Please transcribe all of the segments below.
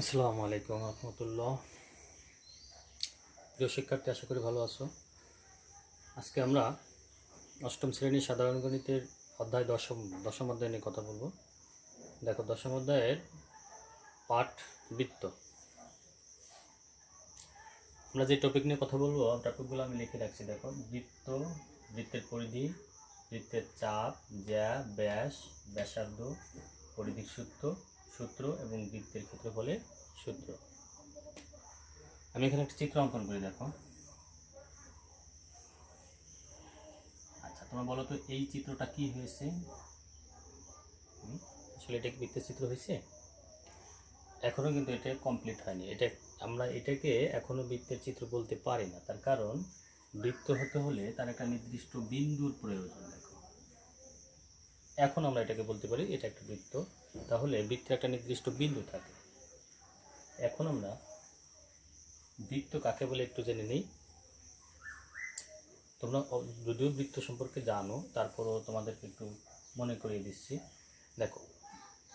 আসসালামু আলাইকুম রহমতুল্লাহ। প্রিয় শিক্ষার্থী, আশা করি ভালো আছো। আজকে আমরা অষ্টম শ্রেণীর সাধারণ গণিতের অধ্যায় দশম অধ্যায় নিয়ে কথা বলবো। দেখো, দশম অধ্যায়ের পাঠ বৃত্ত। আমরা যে টপিক নিয়ে কথা বলবো টপিকগুলো আমি লিখে রাখছি। দেখো, বৃত্ত, বৃত্তের পরিধি, বৃত্তের চাপ, জ্যা, ব্যাস, ব্যাসার্ধ, পরিধির সূত্র এবং বৃত্তের ক্ষেত্রফলের সূত্র। আমি এখানে একটা চিত্র অঙ্কন করি। দেখো, আচ্ছা তোমরা বলো তো এই চিত্রটা কি হয়েছে? আসলে এটা কি বৃত্তের চিত্র হয়েছে? এখনো কিন্তু এটা কমপ্লিট হয়নি। আমরা এটাকে এখনো বৃত্তের চিত্র বলতে পারি না। তার কারণ বৃত্ত হতে হলে তার একটা নির্দিষ্ট বিন্দুর প্রয়োজন। দেখো, এখন আমরা এটাকে বলতে পারি এটা একটা বৃত্ত, তাহলে বৃত্তের একটা নির্দিষ্ট বিন্দু থাকে। এখন আমরা বৃত্ত কাকে বলে একটু জেনে নিই। তোমরা যদিও বৃত্ত সম্পর্কে জানো, তারপরও তোমাদেরকে একটু মনে করিয়ে দিচ্ছি। দেখো,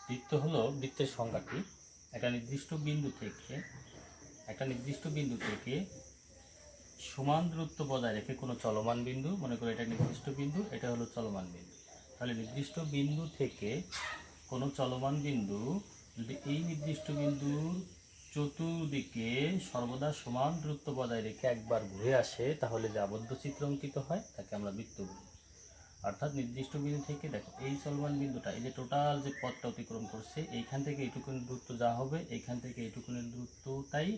বৃত্ত হলো, বৃত্তের সংজ্ঞাটি একটা নির্দিষ্ট বিন্দু থেকে সমান দূরত্ব বজায় রেখে কোনো চলমান বিন্দু, মনে করো এটা নির্দিষ্ট বিন্দু, এটা হলো চলমান বিন্দু। তাহলে নির্দিষ্ট বিন্দু থেকে কোনো চলমান বিন্দু যদি এই নির্দিষ্ট বিন্দুর চতুর্দিকে সর্বদা সমান দূরত্ব বজায় রেখে একবার ঘুরে আসে, তাহলে যে আবদ্ধ চিত্র অঙ্কিত হয় তাকে আমরা বৃত্ত বলি। অর্থাৎ নির্দিষ্ট বিন্দু থেকে দেখো এই চলমান বিন্দুটা, এই যে টোটাল যে পথটা অতিক্রম করছে, এইখান থেকে এইটুকুনের দূরত্ব যা হবে, এইখান থেকে এইটুকুনের দূরত্ব তাই,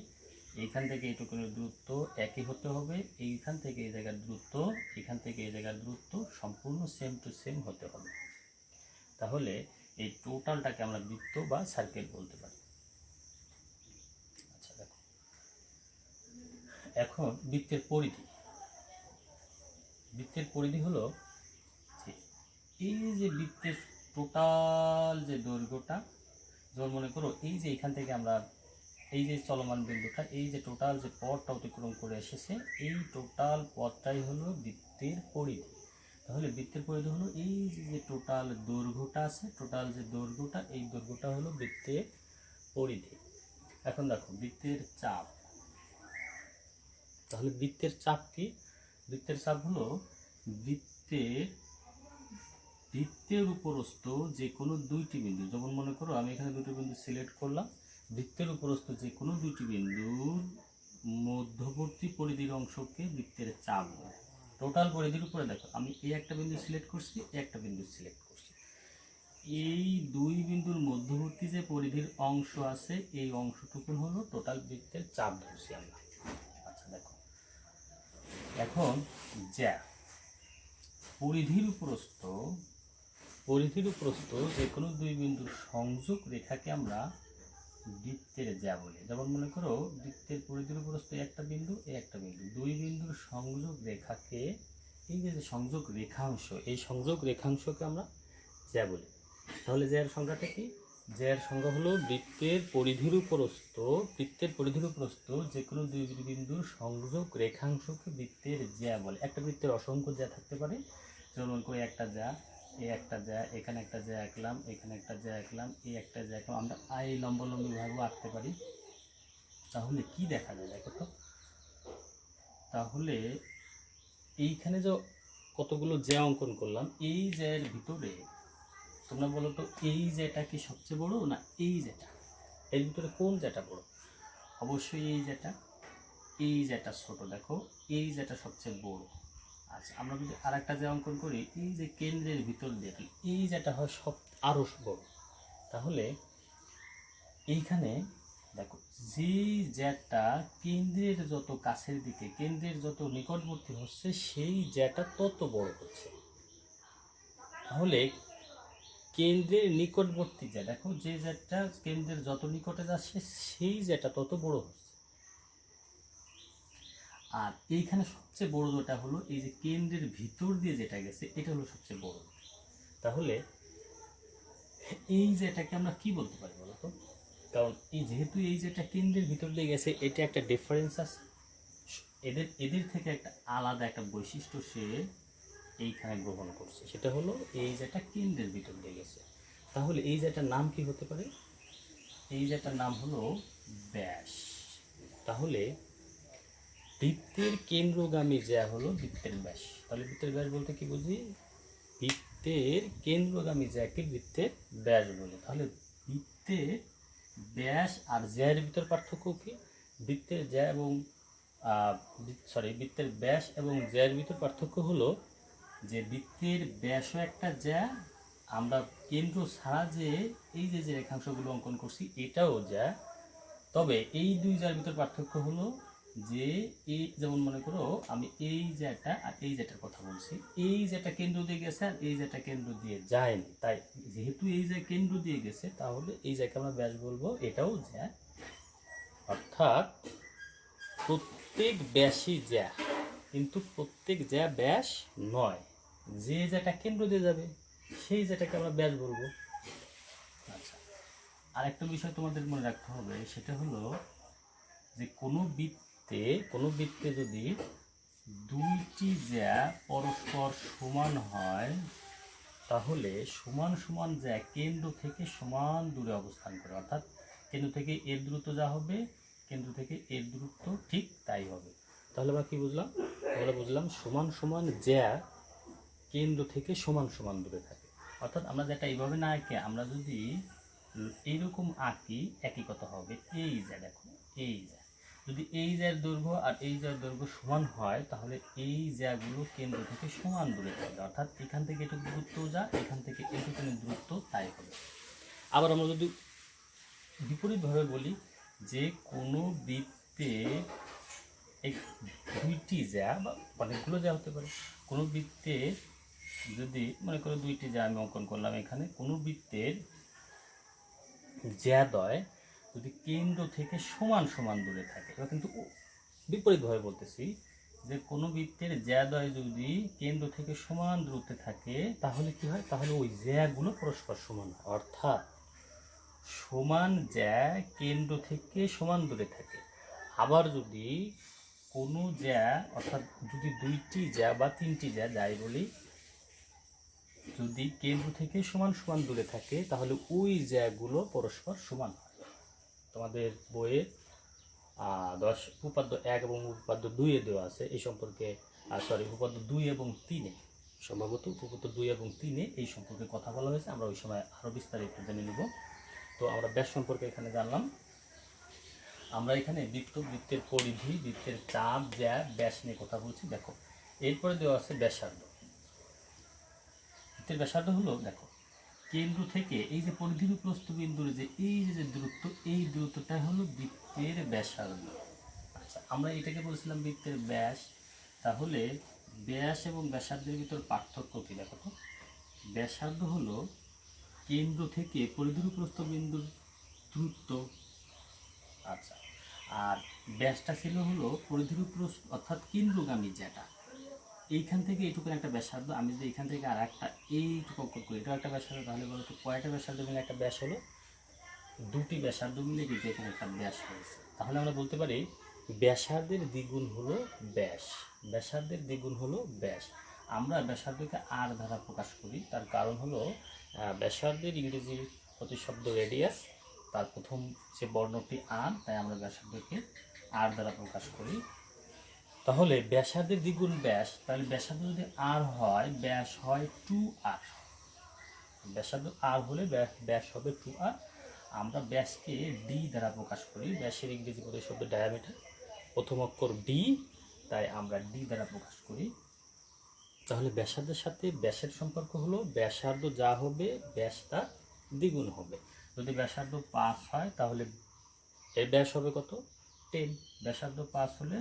এইখান থেকে এইটুকুনের দূরত্ব একই হতে হবে, এইখান থেকে এই জায়গার দূরত্ব, এইখান থেকে এই জায়গার দূরত্ব সম্পূর্ণ সেম টু সেম হতে হবে। তাহলে এই টোটালটাকে আমরা বৃত্ত বা সার্কেল বলতে পারি। আচ্ছা দেখো, এখন বৃত্তের পরিধি হলো যে এই যে বৃত্তের টোটাল যে দৈর্ঘ্যটা, যেমন মনে করো এই যে এখান থেকে আমরা এই যে চলমান বিন্দুটা, এই যে টোটাল যে পথটা অতিক্রম করে এসেছে, এই টোটাল পথটাই হলো বৃত্তের পরিধি। তাহলে বৃত্তের পরিধি হলো এই যে টোটাল দৈর্ঘ্যটা আছে, টোটাল যে দৈর্ঘ্যটা, এই দৈর্ঘ্যটা হলো বৃত্তের পরিধি। এখন দেখো বৃত্তের চাপ। তাহলে বৃত্তের চাপ কি? বৃত্তের চাপ হলো বৃত্তের বৃত্তের উপরস্থ যে কোনো দুইটি বিন্দু, যেমন মনে করো আমি এখানে দুটো বিন্দু সিলেক্ট করলাম, বৃত্তের উপরস্থ যে কোনো দুইটি বিন্দুর মধ্যবর্তী পরিধির অংশকে বৃত্তের চাপ বলে। টোটাল পরিধির উপরে দেখো, আমি এই একটা বিন্দু সিলেক্ট করছি, একটা বিন্দু সিলেক্ট করছি, এই দুই বিন্দুর মধ্যবর্তী যে পরিধির অংশ আছে, এই অংশটুকু হলো টোটাল বৃত্তের চাপ ধরছি আমরা। আচ্ছা দেখো, এখন জ্যা, পরিধির উপরস্থ যে কোনো দুই বিন্দুর সংযোগ রেখাকে আমরা বৃত্তের জ্যা বলি। যেমন মনে করো বৃত্তের পরিধির উপরস্থ একটা বিন্দু, দুই বিন্দুর সংযোগ রেখাকে, এই যে সংযোগ রেখাংশ, এই সংযোগ রেখাংশকে আমরা জ্যা বলি। তাহলে জ্যার সংজ্ঞাটা কি? জ্যার সংজ্ঞা হলো বৃত্তের পরিধির উপরস্থ যে কোনো দুই বিন্দুর সংযোগ রেখাংশকে বৃত্তের জ্যা বলে। একটা বৃত্তের অসংখ্য জ্যা থাকতে পারে, যেমন করে একটা জ্যা, এই একটা জ্যা, এখানে একটা জ্যা আঁকলাম, এখানে একটা জ্যা আঁকলাম, এই একটা জ্যা আঁকলাম, আমরা এই লম্বালম্বি ভাবেও আঁকতে পারি। তাহলে কি দেখা যায় দেখো তো, তাহলে এইখানে যে কতগুলো জ্যা অঙ্কন করলাম, এই জ্যার ভিতরে তোমরা বলো তো এই জ্যাটা কি সবচেয়ে বড় না এই জ্যাটা? এর ভিতরে কোন জ্যাটা বড়? অবশ্যই এই জ্যাটা ছোট। দেখো, এই জ্যাটা সবচেয়ে বড়। আচ্ছা, আমরা যদি আর একটা জ্যা অঙ্কন করি, এই যে কেন্দ্রের ভিতর দিয়ে, এই জ্যাটা হয় আরও বড়। তাহলে এইখানে দেখো, যে জ্যাটা কেন্দ্রের যত কাছের দিকে, কেন্দ্রের যত নিকটবর্তী হচ্ছে, সেই জ্যাটা তত বড় হচ্ছে। তাহলে কেন্দ্রের নিকটবর্তী জ্যা, দেখো যে জ্যাটা কেন্দ্রের যত নিকটে যাচ্ছে, সেই জ্যাটা তত বড় হচ্ছে। আর এইখানে সবচেয়ে বড় যেটা হলো এই যে কেন্দ্রের ভিতর দিয়ে যেটা গেছে, এটা হলো সবচেয়ে বড়। তাহলে এই জ্যাটাকে আমরা কি বলতে পারি বলো তো? কারণ যেহেতু এই যেটা কেন্দ্রের ভিতর দিয়ে গেছে, এটা একটা ডিফারেন্স আছে, এদের থেকে একটা আলাদা একটা বৈশিষ্ট্য সে এইখানে গ্রহণ করছে, সেটা হলো এই যেটা কেন্দ্রের ভিতর দিয়ে গেছে। তাহলে এই যেটার নাম কি হতে পারে? এই যেটার নাম হলো ব্যাস। তাহলে বৃত্তের কেন্দ্রগামী জ্যা হলো বৃত্তের ব্যাস। তাহলে বৃত্তের ব্যাস বলতে কি বুঝি? বৃত্তের কেন্দ্রগামী জ্যাকে বৃত্তের ব্যাস বলে। তাহলে বৃত্তের ব্যাস আর জ্যার ভিতর পার্থক্য কি? বৃত্তের জ্যা এবং বৃত্তের ব্যাস এবং জ্যার ভিতর পার্থক্য হলো যে বৃত্তের ব্যাসও একটা জ্যা, আমরা কেন্দ্র ছাড়া যে এই যে যে রেখাংশগুলো অঙ্কন করছি এটাও জ্যা। তবে এই দুই জ্যার ভিতর পার্থক্য হলো যে এই যেমন মনে করো আমি এই জ্যাটা আর এই জ্যাটার কথা বলছি, এই জ্যাটা কেন্দ্র দিয়ে গেছে আর এই জ্যাটা কেন্দ্র দিয়ে যায়নি, তাই যেহেতু এই জ্যা কেন্দ্র দিয়ে গেছে তাহলে এই জ্যাকে আমরা ব্যাস বলবো, এটাও জ্যা। অর্থাৎ প্রত্যেক ব্যাসই জ্যা, কিন্তু প্রত্যেক জ্যা ব্যাস নয়। যে জ্যাটা কেন্দ্র দিয়ে যাবে সেই জ্যাটাকে আমরা ব্যাস বলবো। আচ্ছা, আরেকটা বিষয় তোমাদের মনে রাখতে হবে, সেটা হলো যে কোনো বৃত্তে যদি দুইটি জ্যা পরস্পর সমান হয় তাহলে সমান সমান জ্যা কেন্দ্র থেকে সমান দূরে অবস্থান করে। অর্থাৎ কেন্দ্র থেকে এর দূরত্ব যা হবে কেন্দ্র থেকে এর দূরত্ব ঠিক তাই হবে। তাহলে আমরা কি বুঝলাম? আমরা বুঝলাম সমান সমান জ্যা কেন্দ্র থেকে সমান সমান দূরে থাকে। অর্থাৎ আমরা যেটা এইভাবে না এঁকে আমরা যদি এইরকম আঁকি একই কথা হবে। এই জ্যা দেখো, এই জ্যা যদি এই জ্যার দৈর্ঘ্য আর এই জ্যার দৈর্ঘ্য সমান হয় তাহলে এই জ্যাগুলো কেন্দ্র থেকে সমান দূরে থাকবে। অর্থাৎ এখান থেকে এটুকু দূরত্ব যা, এখান থেকে এটুকু দূরত্ব তাই হবে। আবার আমরা যদি বিপরীতভাবে বলি যে কোনো বৃত্তে দুইটি জ্যা বা অনেকগুলো জ্যা হতে পারে, কোনো বৃত্তে যদি মনে করো দুইটি জ্যা আমি অঙ্কন করলাম, এখানে কোনো বৃত্তের জ্যাদ্বয় যদি কেন্দ্র থেকে সমান সমান দূরে থাকে, এবার কিন্তু বিপরীতভাবে বলতেছি যে কোনো বৃত্তের জ্যাদ্বয় যদি কেন্দ্র থেকে সমান দূরত্বে থাকে তাহলে কি হয়? তাহলে ওই জ্যাগুলো পরস্পর সমান হয়। অর্থাৎ সমান জ্যা কেন্দ্র থেকে সমান দূরে থাকে। আবার যদি কোনো জ্যা অর্থাৎ যদি দুইটি জ্যা বা তিনটি জ্যা যাই বলি যদি কেন্দ্র থেকে সমান সমান দূরে থাকে তাহলে ওই জ্যাগুলো পরস্পর সমান হয়। তোমাদের বইয়ে উপাদ্য 1 এবং উপাদ্য 2-এ দেওয়া আছে এই সম্পর্কে, উপাদ্য 2 এবং 3-এ, সম্ভবত উপাদ্য 2 এবং 3-এ এই সম্পর্কে কথা বলা হয়েছে। আমরা ওই সময় আরও বিস্তারিত জেনে নেব। তো আমরা ব্যাস সম্পর্কে এখানে জানলাম। আমরা এখানে বৃত্তের পরিধি, বৃত্তের চাপ, জ্যা, ব্যাস নিয়ে কথা বলছি। দেখো এরপরে দেওয়া আছে ব্যাসার্ধ। বৃত্তের ব্যাসার্ধ হলো, দেখো কেন্দ্র থেকে এই যে পরিধির প্রস্থ বিন্দুর যে এই যে দূরত্ব, এই দূরত্বটাই হলো বৃত্তের ব্যাসার্ধ। আচ্ছা, আমরা এটাকে বলছিলাম বৃত্তের ব্যাস। তাহলে ব্যাস এবং ব্যাসার্ধের ভিতর পার্থক্য কি? দেখো তো, ব্যাসার্ধ হলো কেন্দ্র থেকে পরিধির প্রস্থ বিন্দুর দূরত্ব। আচ্ছা, আর ব্যাসটা ছিল হলো পরিধির প্রস্থ অর্থাৎ কেন্দ্রগামী যেটা, এইখান থেকে এইটুকুর একটা ব্যাসার্ধ। আমি যদি এখান থেকে আর একটা এইটুকু অঙ্কন করি, এটাও একটা ব্যাসার্ধ, তাহলে বলো তো কয়টা ব্যাসার্ধ মিলে একটা ব্যাস হলো? দুটি ব্যাসার্ধ মিলে কিন্তু এখানে একটা ব্যাস হয়েছে। তাহলে আমরা বলতে পারি ব্যাসার্ধের দ্বিগুণ হলো ব্যাস, ব্যাসার্ধের দ্বিগুণ হলো ব্যাস। আমরা ব্যাসার্ধকে আর দ্বারা প্রকাশ করি, তার কারণ হলো ব্যাসার্ধের ইংরেজি প্রতিশব্দ রেডিয়াস, তার প্রথম যে বর্ণটি আর, তাই আমরা ব্যাসার্ধকে আর দ্বারা প্রকাশ করি। তাহলে ব্যাসার্ধের দ্বিগুণ ব্যাস, তাহলে ব্যাসার্ধ যদি আর হয় ব্যাস হয় 2r। ব্যাসার্ধ আর হলে ব্যাস হবে 2r। আমরা ব্যাসকে ডি দ্বারা প্রকাশ করি, ব্যাসের ইংরেজি প্রতিশব্দ ডায়ামিটার, প্রথম অক্ষর ডি, তাই আমরা ডি দ্বারা প্রকাশ করি। তাহলে ব্যাসার্ধের সাথে ব্যাসের সম্পর্ক হলো ব্যাসার্ধ যা হবে ব্যাস তার দ্বিগুণ হবে। যদি ব্যাসার্ধ 5 হয় তাহলে এর ব্যাস হবে কত? 10। ব্যাসার্ধ 5 হলে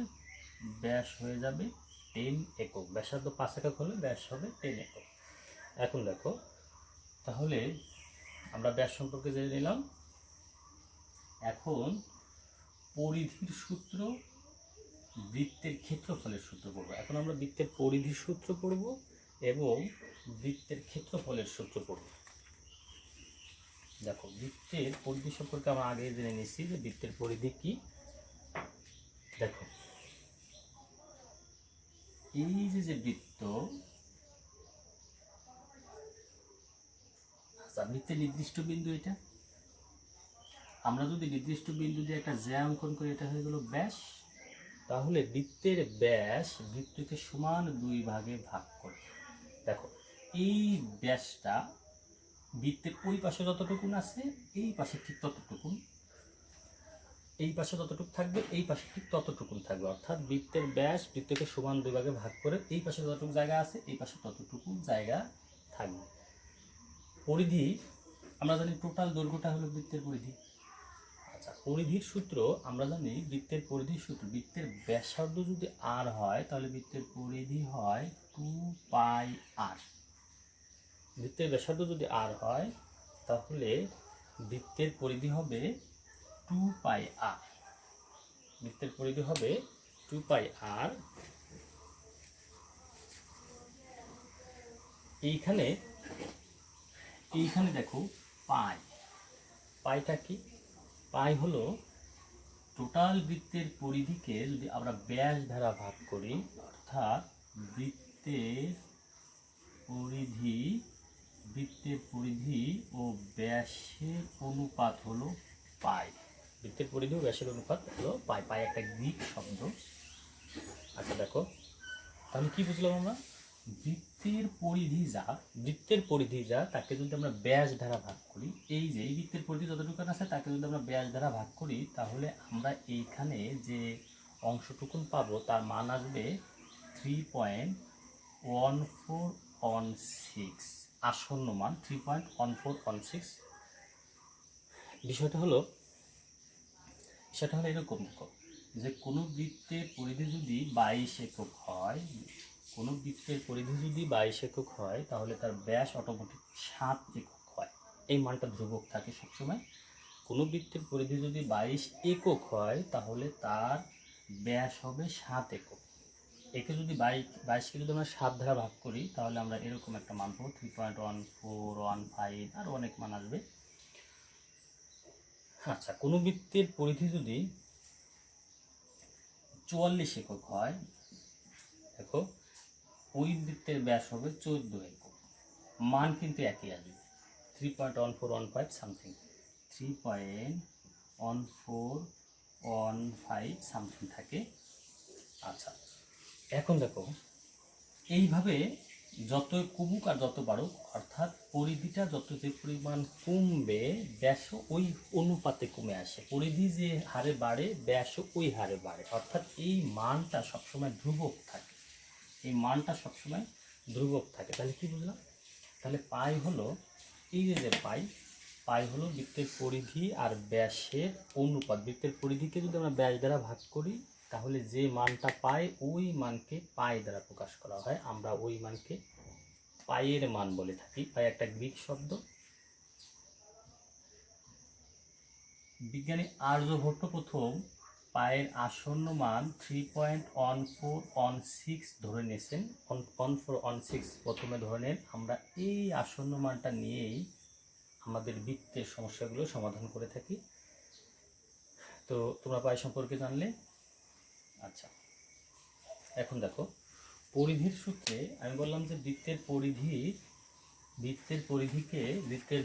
ব্যাস হয়ে যাবে 10 একক। ব্যাসার্ধ 5 একক হলে ব্যাস হবে 10 একক। এখন দেখো, তাহলে আমরা ব্যাস সম্পর্কে জেনে নিলাম। এখন পরিধির সূত্র, বৃত্তের ক্ষেত্রফলের সূত্র পড়ব। এখন আমরা বৃত্তের পরিধির সূত্র পড়ব এবং বৃত্তের ক্ষেত্রফলের সূত্র পড়ব। দেখো বৃত্তের পরিধি সম্পর্কে আমরা আগে জেনে নিচ্ছি যে বৃত্তের পরিধি কি। দেখো এই যে বৃত্ত, আচ্ছা বৃত্তের নির্দিষ্ট বিন্দু এটা, আমরা যদি নির্দিষ্ট বিন্দু দিয়ে একটা জ্যা অঙ্কন করি, এটা হয়ে গেল ব্যাস। তাহলে বৃত্তের ব্যাস বৃত্তকে সমান 2 ভাগে ভাগ করে, দেখো এই ব্যাসটা বৃত্তের ওই পাশে যতটুকুন আছে এই পাশে ঠিক ততটুকুন, এই পাশে যতটুকু থাকবে এই পাশে ঠিক ততটুকুন থাকবে, অর্থাৎ বৃত্তের ব্যাস বৃত্তকে সমান 2 ভাগে ভাগ করে এই পাশে যতটুকু জায়গা আছে এই পাশে ততটুকু জায়গা থাকবে। পরিধি আমরা জানি টোটাল দৈর্ঘ্যটা হলো বৃত্তের পরিধি। আচ্ছা, পরিধির সূত্র আমরা জানি, বৃত্তের পরিধির সূত্র, বৃত্তের ব্যাসার্ধ যদি r হয় তাহলে বৃত্তের পরিধি হয় 2πr। বৃত্তের ব্যাসার্ধ যদি r হয় তাহলে বৃত্তের পরিধি হবে 2πr। বৃত্তের পরিধি হবে 2πr। এইখানে দেখো পাই, পাইটা কি? পাই হলো টোটাল বৃত্তের পরিধিকে যদি আমরা ব্যাস দ্বারা ভাগ করি, অর্থাৎ বৃত্তের পরিধি ও ব্যাসের অনুপাত হলো পাই। বৃত্তের পরিধি ও ব্যাসের অনুপাত হলো পাই। পাই একটা গ্রিক শব্দ। আচ্ছা দেখো, তাহলে কি বুঝলাম আমরা? বৃত্তের পরিধি যা তাকে যদি আমরা ব্যাস দ্বারা ভাগ করি, এই যে এই বৃত্তের পরিধি যতটুকু আছে তাকে যদি আমরা ব্যাস দ্বারা ভাগ করি, তাহলে আমরা এইখানে যে অংশটুকুন পাবো তার মান আসবে 3.1416, আসন্ন মান 3.1416। বিষয়টা হলো এরকম, দেখো যে কোনো বৃত্তের পরিধি যদি 22 একক হয়, তাহলে তার ব্যাস অটোমেটিক 7 একক হয়। এই মানটা ধ্রুবক থাকে সবসময়। কোনো বৃত্তের পরিধি যদি 22 একক হয় তাহলে তার ব্যাস হবে 7 একক। একে যদি 22কে যদি আমরা 7 দ্বারা ভাগ করি তাহলে আমরা এরকম একটা মান পাবো 3.1415, আরও অনেক মান আসবে। আচ্ছা, কোনো বৃত্তের পরিধি যদি 44 একক হয়, দেখো ওই বৃত্তের ব্যাস হবে 14 একক। মান কিন্তু একই আসবে, 3.1415 সামথিং, 3.1415 সামথিং থাকে। আচ্ছা, এখন দেখো এইভাবে যত কমুক আর যত বাড়ুক, অর্থাৎ পরিধিটা যত যে পরিমাণ কমবে ব্যাসও ওই অনুপাতে কমে আসে। পরিধি যে হারে বাড়ে ব্যাসও ওই হারে বাড়ে, অর্থাৎ এই মানটা সবসময় ধ্রুবক থাকে। তাহলে কি বুঝলাম? তাহলে পাই হলো এই যে পাই হলো বৃত্তের পরিধি আর ব্যাসের অনুপাত। বৃত্তের পরিধিকে যদি আমরা ব্যাস দ্বারা ভাগ করি তাহলে যে মানটা পাই ওই মানকে পাই দ্বারা প্রকাশ করা হয়। আমরা ওই মানকে পাইয়ের মান বলে থাকি। পাই একটা গ্রিক শব্দ। বিজ্ঞানী আর্যভট্ট প্রথম পায়ের আসন্ন মান 3.1416 ধরে নিয়েছেন। 1416 প্রথমে ধরে নেন। আমরা এই আসন্ন মানটা নিয়েই আমাদের বৃত্তের সমস্যাগুলো সমাধান করে থাকি। তো তোমরা পাই সম্পর্কে জানলে। আচ্ছা, এখন দেখো পরিধির সূত্রে আমি বললাম যে বৃত্তের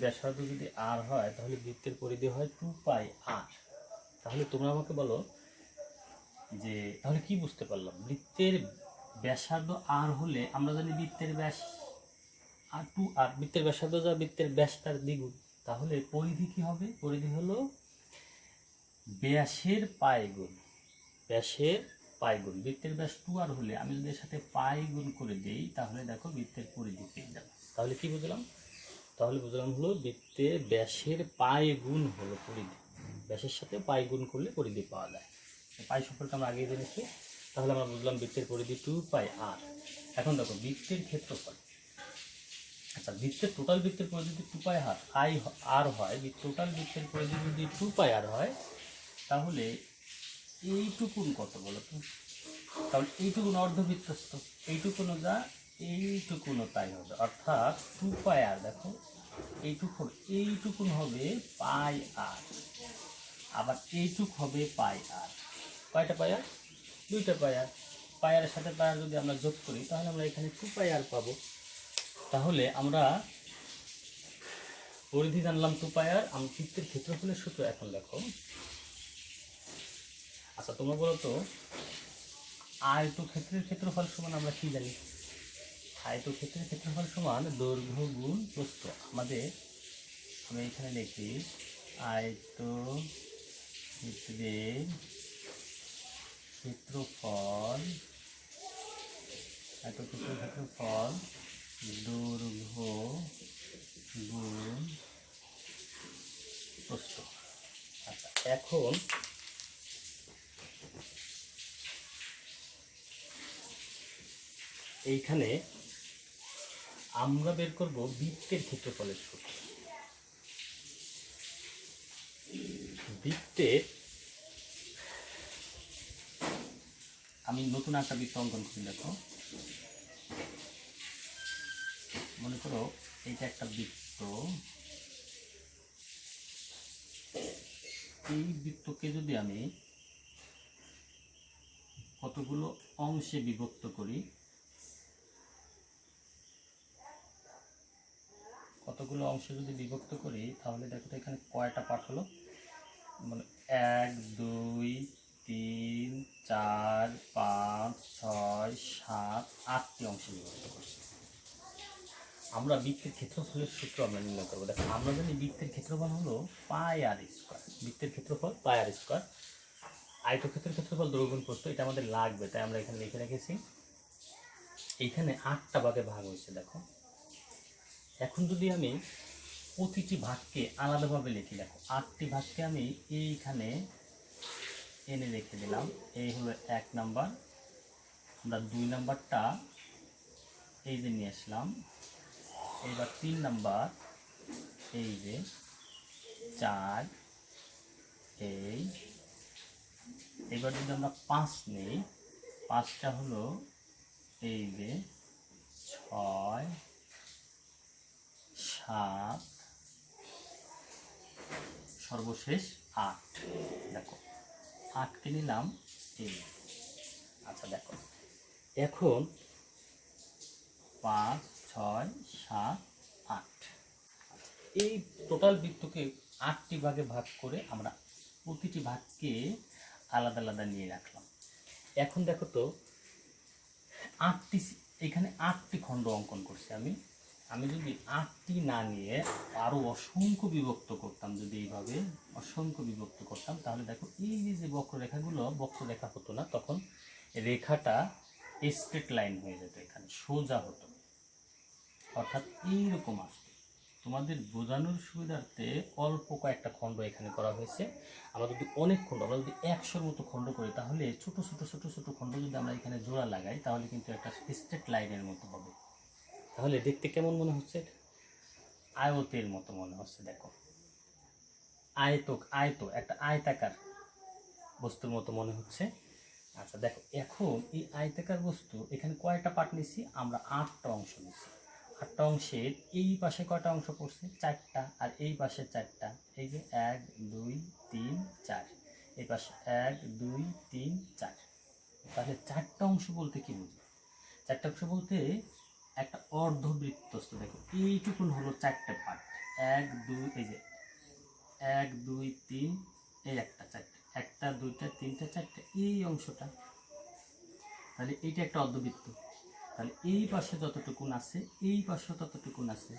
ব্যাসার্ধ যদি r হয় তাহলে বৃত্তের পরিধি হয় 2πr। তাহলে তোমরা আমাকে বলো যে তাহলে কি বুঝতে পারলাম? বৃত্তের ব্যাসার্ধ r হলে আমরা জানি বৃত্তের ব্যাস আর 2r, বৃত্তের ব্যাসার্ধ যা বৃত্তের ব্যাস তার দ্বিগুণ। তাহলে পরিধি কি হবে? পরিধি হলো ব্যাসের পাই গুণ। বৃত্তের ব্যাস 2r হলে আমি যদি এর সাথে পাই গুণ করে দেই তাহলে দেখো বৃত্তের পরিধি পেয়ে যাবে। তাহলে কি বুঝলাম? হলো বৃত্তের ব্যাসের পাই গুণ হলো পরিধি। ব্যাসের সাথে পাই গুণ করলে পরিধি পাওয়া যায়। পাই সম্পর্কে আমরা আগেই জেনেছি। তাহলে আমরা বুঝলাম বৃত্তের পরিধি 2πr। এখন দেখো বৃত্তের ক্ষেত্রফল। আচ্ছা, টোটাল বৃত্তের পরিধি যদি 2πr হয়, টোটাল বৃত্তের পরিধি যদি 2πr হয় তাহলে এইটুকুন কত বলো তো? তাহলে এইটুকুন অর্ধবৃত্তস্থ, এইটুকুনও যা এইটুকুনও তাই হবে, অর্থাৎ 2πr। দেখো এইটুকুন হবে পাই আর, আবার এইটুক হবে পাই আর। কয়টা পাই আর? 2টা পাই আর। পাই আরের সাথে পাই আর যদি আমরা যোগ করি তাহলে আমরা এখানে 2πr পাবো। তাহলে আমরা পরিধি জানলাম 2πr, আমি বৃত্তের ক্ষেত্রফলের সূত্র এখন দেখো। আচ্ছা তোমরা বলো তো, আয়তক্ষেত্রের ক্ষেত্রফল সমান আমরা কি জানি? আয়তক্ষেত্রের ক্ষেত্রফল সমান দৈর্ঘ্য গুণ প্রস্থ। আমাদের আমি এখানে লিখি আয়তক্ষেত্রের ক্ষেত্রফল, আয়তক্ষেত্রের ক্ষেত্রফল দৈর্ঘ্য গুণ প্রস্থ। আচ্ছা এখন এইখানে আমরা বের করব বৃত্তের ক্ষেত্রফলের সূত্র। বৃত্তের, আমি নতুন একটা বৃত্ত অঙ্কন করি। দেখো মনে করো এইটা একটা বৃত্ত, এই বৃত্তকে যদি আমি কতগুলো অংশে বিভক্ত করি, কতগুলো অংশে যদি বিভক্ত করি তাহলে দেখো তো এখানে কয়টা পার্ট হলো, মানে 1 2 3 4 5 6 7 8টি অংশে বিভক্ত করছি। আমরা বৃত্তের ক্ষেত্রফলের সূত্র আমরা নির্ণয় করবো। দেখো আমরা জানি বৃত্তের ক্ষেত্রফল হলো πr²। বৃত্তের ক্ষেত্রফল πr²। আয়তক্ষেত্রের ক্ষেত্রফল দৈর্ঘ্য গুণ প্রস্থ, এটা আমাদের লাগবে তাই আমরা এখানে লিখে রেখেছি। এইখানে 8টা ভাগে ভাগ হয়েছে। দেখো এখন যদি আমি প্রতিটি ভাগকে আলাদাভাবে লিখি, দেখো 8টি ভাগকে আমি এইখানে এনে রেখে দিলাম। এই হলো 1 নাম্বার, আমরা 2 নাম্বারটা এই যে নিয়ে আসলাম, এইবার 3 নাম্বার, এই যে 4, এই এবার যদি আমরা 5 নেই, 5টা হলো এই যে 6 7, সর্বশেষ 8। দেখো 8কে নিলাম এই। আচ্ছা দেখো এখন 5 6 7 8, এই টোটাল বৃত্তকে 8টি ভাগে ভাগ করে আমরা প্রতিটি ভাগকে আলাদা আলাদা নিয়ে রাখলাম। এখন দেখো তো 8টি, এখানে 8টি খণ্ড অঙ্কন করছি আমি। আমি যদি 8টি না নিয়ে আরও অসংখ্য বিভক্ত করতাম, যদি এইভাবে অসংখ্য বিভক্ত করতাম, তাহলে দেখো এই যে বক্ররেখাগুলো বক্ররেখা হতো না, তখন রেখাটা স্ট্রেট লাইন হয়ে যেত, এখানে সোজা হতো, অর্থাৎ এইরকম আসতো। তোমাদের বোঝানোর সুবিধার্থে অল্প কয়েকটা খণ্ড এখানে করা হয়েছে। আমরা যদি অনেক খণ্ড, আমরা যদি 100-র মতো খণ্ড করি, তাহলে ছোট ছোট ছোট ছোট খণ্ড যদি আমরা এখানে জোড়া লাগাই, তাহলে কিন্তু একটা স্ট্রেট লাইনের মতো হবে। তাহলে দেখতে কেমন মনে হচ্ছে? আয়তের মতো মনে হচ্ছে। দেখো আয়ত একটা আয়তাকার বস্তুর মতো মনে হচ্ছে। আচ্ছা দেখো এখন এই আয়তাকার বস্তু, এখানে কয়টা পার্ট নিছি আমরা? 8টা অংশ নিছি। 8টা অংশের এই পাশে কয়টা অংশ পড়ছে? 4টা, আর এই পাশে 4টা। এই যে 1 2 3 4, এই পাশে 1 2 3 4। তাহলে 4টা অংশ বলতে কি বুঝি? 4টা অংশ বলতে একটা অর্ধবৃত্তস্থ, দেখো এইটুকুন হলো 4টে পার্ট। 1 2, এই যে 1 2 3, এই একটা 4টে, 1টা 2টা 3টা 4টে, এই অংশটা। তাহলে এইটা একটা অর্ধবৃত্ত। তাহলে এই পাশে যতটুকুন আছে এই পাশে ততটুকুন আছে।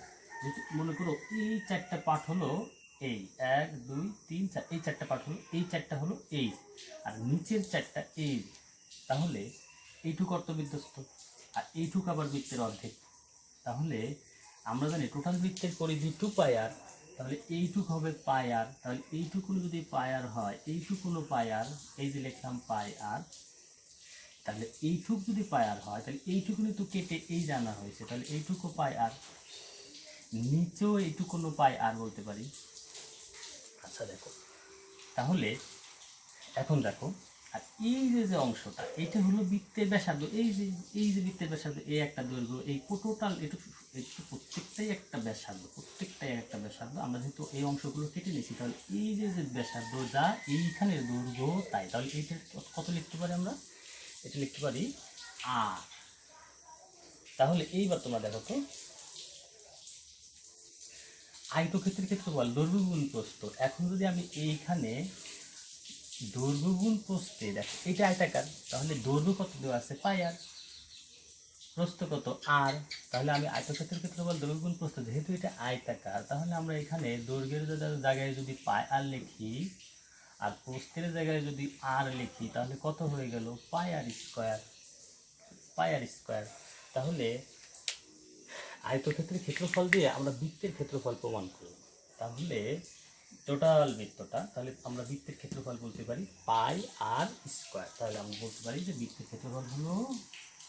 মনে করো এই 4টা পার্ট হলো এই 1 2 3 4, এই 4টা পার্ট হলো, এই 4টা হলো এই, আর নিচের 4টা এই। তাহলে এইটুকু অর্ধবৃত্তস্থ, আর এইটুকু আবার বৃত্তের অর্ধেক। তাহলে আমরা জানি টোটাল বৃত্তের পরিধি 2πr, তাহলে এইটুকু হবে πr। তাহলে এইটুকুন যদি πr হয়, এইটুকুনও πr, এই যে লিখলাম πr। তাহলে এইটুকু যদি πr হয়, তাহলে এইটুকুনি তো কেটে এই জানা হয়েছে, তাহলে এইটুকু πr, নিচেও এইটুকুনও πr বলতে পারি। আচ্ছা দেখো তাহলে এখন দেখো, আর এই যে অংশটা, এটা হলো বৃত্তের ব্যাসার্ধ। এই যে বৃত্তের ব্যাসার্ধ, এই একটা দৈর্ঘ্য, এই টোটাল একটু প্রত্যেকটাই একটা ব্যাসার্ধ, প্রত্যেকটাই একটা ব্যাসার্ধ। আমরা যেহেতু এই অংশগুলো কেটে নিয়েছি, তাহলে এই যে ব্যাসার্ধ যা এইখানের দৈর্ঘ্য তাই। তাহলে এইটা কত লিখতে পারি আমরা? এটা লিখতে পারি আর। তাহলে এইবার তোমরা দেখো তো আয়তক্ষেত্রের ক্ষেত্রফল দৈর্ঘ্য গুণ প্রস্থ। এখন যদি আমি এইখানে দৈর্ঘ্য গুণ প্রস্থে দেখো এটা আয়তাকার, তাহলে দৈর্ঘ্য কত দেওয়া আছে পাই আর, প্রস্থ কত আর, তাহলে আমি আয়তক্ষেত্রের ক্ষেত্রফল দৈর্ঘ্য গুণ প্রস্থ, যেহেতু এটা আয়তাকার তাহলে আমরা এখানে দৈর্ঘ্যের জায়গায় যদি পাই আর লিখি আর প্রস্থের জায়গায় যদি আর লিখি তাহলে কত হয়ে গেল পাই আর স্কোয়ার, পাই আর স্কোয়ার। তাহলে আয়তক্ষেত্রের ক্ষেত্রফল দিয়ে আমরা বৃত্তের ক্ষেত্রফল প্রমাণ করব। তাহলে টোটাল বৃত্তটা, তাহলে আমরা বৃত্তের ক্ষেত্রফল বলতে পারি পাই আর স্কোয়ার। তাহলে আমরা বলতে পারি যে বৃত্তের ক্ষেত্রফল হলো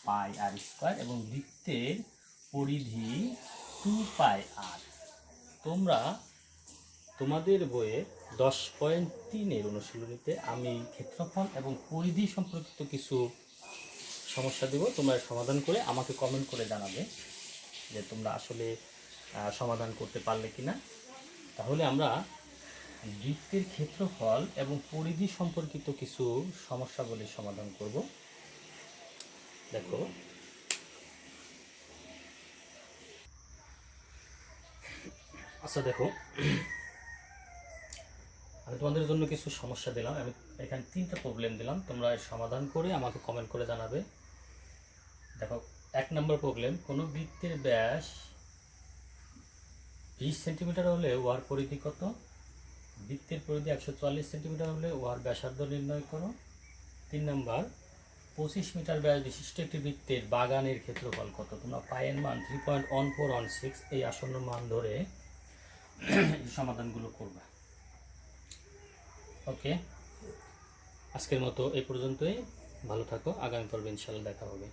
পাই আর স্কোয়ার এবং বৃত্তের পরিধি 2 পাই আর। তোমরা তোমাদের বইয়ে 10.3 অনুশীলনীতে আমি ক্ষেত্রফল এবং পরিধি সম্পর্কিত কিছু সমস্যা দেব, তোমরা সমাধান করে আমাকে কমেন্ট করে জানাবে যে তোমরা আসলে সমাধান করতে পারলে কিনা। তাহলে আমরা বৃত্তের ক্ষেত্রফল এবং পরিধি সম্পর্কিত কিছু সমস্যাগুলির সমাধান করব। দেখো আচ্ছা, দেখো আমি তোমাদের জন্য কিছু সমস্যা দিলাম, আমি এখানে 3টা প্রবলেম দিলাম, তোমরা সমাধান করে আমাকে কমেন্ট করে জানাবে। দেখো 1 নম্বর প্রবলেম, কোনো বৃত্তের ব্যাস 20 সেন্টিমিটার হলে উহার পরিধি কত? বৃত্তের পরিধি 140 সেন্টিমিটার হলে উহার ব্যাসার্ধ নির্ণয় করো। 3 নম্বর, 25 মিটার ব্যাস বিশিষ্ট একটি বৃত্তের বাগানের ক্ষেত্রফল কত? তোমরা পায়ের মান 3.1416 এই আসন্ন মান ধরে এই সমাধানগুলো করবে। ওকে, আজকের মতো এই পর্যন্তই। ভালো থাকো, আগামী পর্বে ইনশাআল্লাহ দেখা হবে।